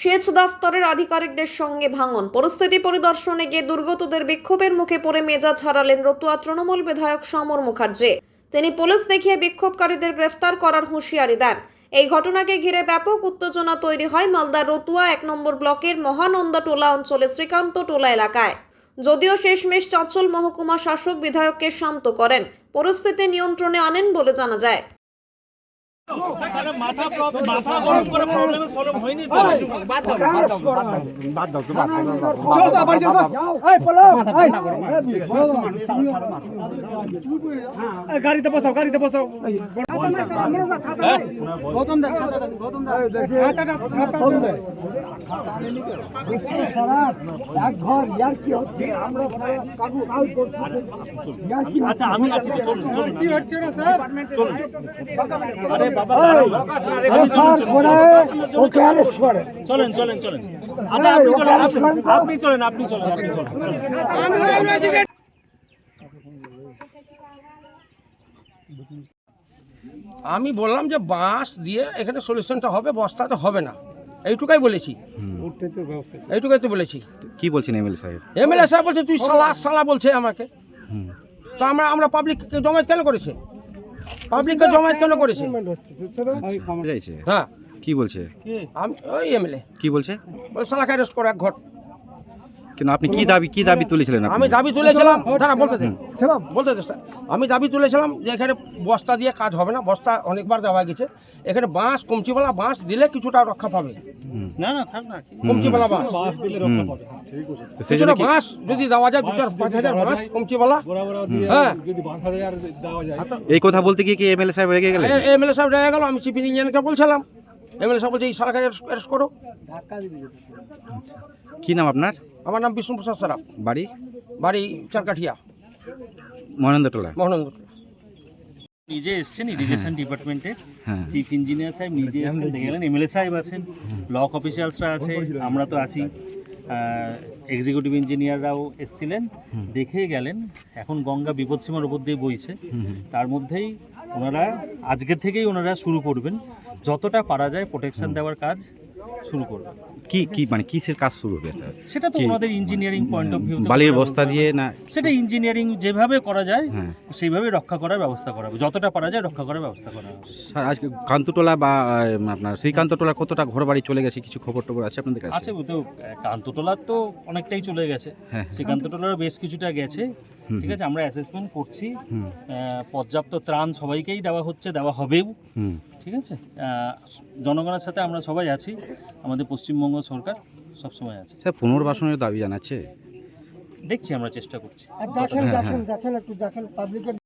সেচ দফতরের আধিকারিকদের সঙ্গে ভাঙন। পরিস্থিতি পরিদর্শনে গিয়ে দুর্গতদের বিক্ষোভের মুখে পড়ে মেজাজ হারালেন রতুয়া তৃণমূল বিধায়ক সমর মুখার্জি। তিনি পুলিশ দেখিয়ে বিক্ষোভকারীদের গ্রেফতার করার হুঁশিয়ারি দেন। এই ঘটনাকে ঘিরে ব্যাপক উত্তেজনা তৈরি হয় মালদার রতুয়া 1 নম্বর ব্লকের মহানন্দা টোলা অঞ্চলে শ্রীকান্ত টোলা এলাকায়। যদিও শেষমেশ চাঁচল মহকুমা শাসক বিধায়ককে শান্ত করেন, পরিস্থিতি নিয়ন্ত্রণে আনেন বলে জানা যায়। মাথা গরম করে প্রবলেম সলভ হয়নি তো। গাড়িতে বসাও গৌতম দা এক ঘর ইয়ার কি হচ্ছে আমরা আচ্ছা আমি আছি তো, চলুন কি হচ্ছে না স্যার আরে বাবা ওকে অ্যারেস্ট করে চলেন আচ্ছা আপনি চলেন আমি বললাম যে বাঁশ দিয়ে এখানে সলিউশনটা হবে, বস্তাতে হবে না, এইটুকাই বলেছি। এইটুকাই তো বলেছি। কি বলছেন এমএলএ সাহেব? এমএলএ সাহেব বলছে তুই সালা বলছে আমাকে। তো আমরা পাবলিককে জমায়েত কেন করেছে? যাইছে হ্যাঁ, কি বলছে? আমি ওই এমএলএ কি বলছে? বলে সালাকে অ্যারেস্ট করে এক ঘর। কিন্তু আপনি কি দাবি তুলেছিলেন? আপনি? আমি দাবি তুলেছিলাম, আমি দাবি তুলেছিলাম যে এখানে বস্তা দিয়ে কাজ হবে না, বস্তা অনেকবার দেওয়া গেছে, এখানে বাঁশ কমচিওয়ালা বাঁশ দিলে কিছুটা রক্ষা পাবে। না থাক না, কমচিওয়ালা বাঁশ দিলে রক্ষা পাবে। তো সেই জন্য কিছুটা বাঁশ যদি দেওয়া যায়, 2-4-5 হাজার বাঁশ কমচিওয়ালা, হ্যাঁ যদি 5,000 দেওয়া যায়। এই কথা বলতে গিয়ে কি এমএলএ সাহেব রেগে গেলেন? এমএলএ সাহেব রেগে গেল। আমি চিফ ইঞ্জিনিয়ারকে বলছিলাম, এমএলএ সাহেব বলছে এই সালাকে অ্যারেস্ট করো। কি নাম আপনার? আমার নাম বিষ্ণু প্রসাদ সারাফ, বাড়ি চারকাঠিয়া, মহানন্দটোলা। নিজে এসছেন ইরিগেশন ডিপার্টমেন্টে, হ্যাঁ। চিফ ইঞ্জিনিয়ার সাহেব নিজে এসছেন, দেখে গেলেন। এমএলএ সাহেব আছেন, ব্লক অফিসিয়ালসরা আছে, আমরা তো আছি, এক্সিকিউটিভ ইঞ্জিনিয়াররাও এসছিলেন, দেখে গেলেন। এখন গঙ্গা বিপদসীমার উপর দিয়ে বইছে, তার মধ্যেই ওনারা আজকে থেকেই ওনারা শুরু করবেন, যতটা পারা যায় প্রোটেকশন দেওয়ার কাজ শুরু করবেন। কি মানে কিসের কাজ শুরু হবে স্যার? সেটা তো ওনাদের ইঞ্জিনিয়ারিং পয়েন্ট অফ ভিউ, বালির বস্তা দিয়ে না? সেটা ইঞ্জিনিয়ারিং যেভাবে করা যায় হ্যাঁ। সেইভাবে রক্ষা করার ব্যবস্থা করা হবে, যতটা পারা যায় রক্ষা করার ব্যবস্থা করা হবে। স্যার আজকে কান্তটোলা বা আপনার শ্রীকান্তটোলা কতটা ঘরবাড়ি চলে গেছে, কিছু খবর আছে আপনাদের কাছে? আছে তো, কান্তটোলার তো অনেকটাই চলে গেছে, হ্যাঁ। শ্রীকান্তটোলারও বেশ কিছুটা গেছে। ঠিক আছে, আমরা অ্যাসেসমেন্ট করছি, পর্যাপ্ত ত্রাণ সবাইকেই দেওয়া হচ্ছে, দেওয়া হবেও। ঠিক আছে, জনগণের সাথে আমরা সবাই আছি, আমাদের পশ্চিমবঙ্গ সরকার সবসময় আছে। স্যার পুনর্বাসনের দাবি জানাচ্ছে, দেখছি, আমরা চেষ্টা করছি। দেখেন একটু দেখেন পাবলিকের